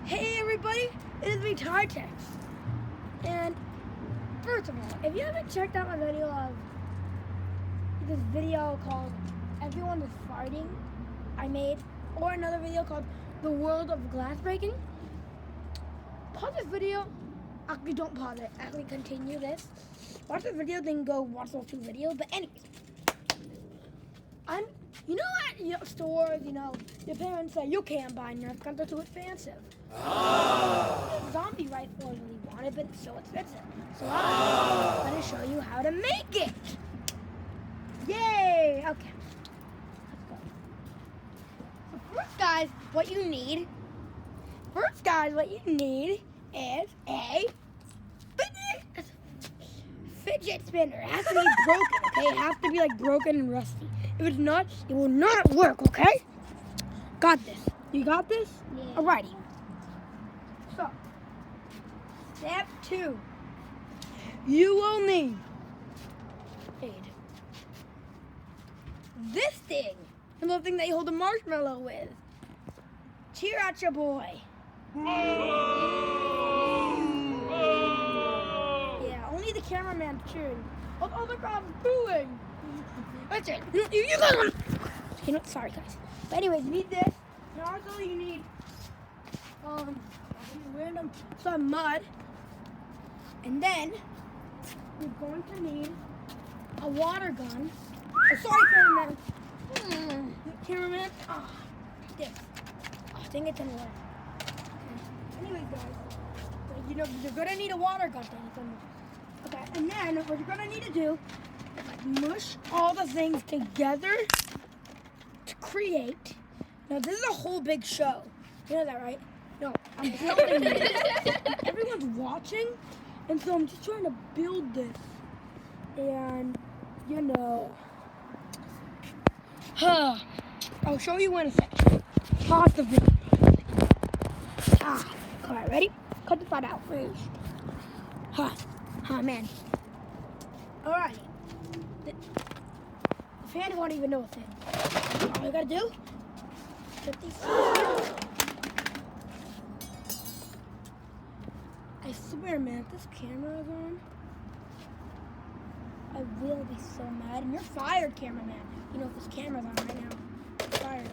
Hey everybody, it is me, Tartex. And first of all, if you haven't checked out my video of this video called Everyone is Farting I made, or another video called The World of Glass Breaking, pause this video. Actually, don't pause it. Actually, continue this. Watch this video, then go watch those two videos. But anyways, you know at stores, your parents say you can't buy nerf guns, they're too expensive. Zombie rifle I really wanted, but it's so expensive. So I'm going to show you how to make it. Yay! Okay. Let's go. So first, guys, what you need is a fidget spinner. It has to be broken, okay? It has to be like broken and rusty. If it's not, it will not work, okay? Got this. You got this? Yeah. Alrighty. So, step 2. You will need this thing. The little thing that you hold the marshmallow with. Cheer at your boy. Yeah, only the cameraman cheering. All the other guys booing. That's it. You guys. Sorry, guys. But anyways, you need this. And also you need some mud. And then you're going to need a water gun. Oh, sorry, cameraman. Cameraman. Oh, this. Oh, dang it, didn't work. Okay. Anyways, guys, you're gonna need a water gun. Okay, and then what you're gonna need to do is like mush all the things together to create. Now, this is a whole big show. You know that, right? No, I'm building it. Everyone's watching, and so I'm just trying to build this. And, I'll show you in a second. Pause the video. Alright, ready? Cut the side out first. Man. Alright. The fans won't even know a thing. All you gotta do, put these things. I swear, man, if this camera is on, I will be so mad. And you're fired, cameraman. If this camera's on right now, you're fired.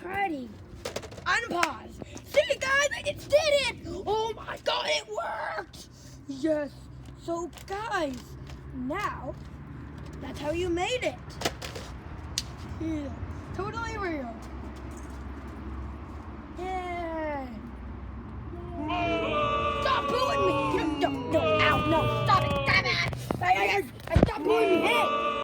Alrighty. Unpause. See, guys, I just did it. Oh my God, it worked. Yes. So, guys, now that's how you made it. Yeah. Totally real. Yeah. Stop booing me. No, ow, no, stop it. Stop it. Stop booing me. Hey.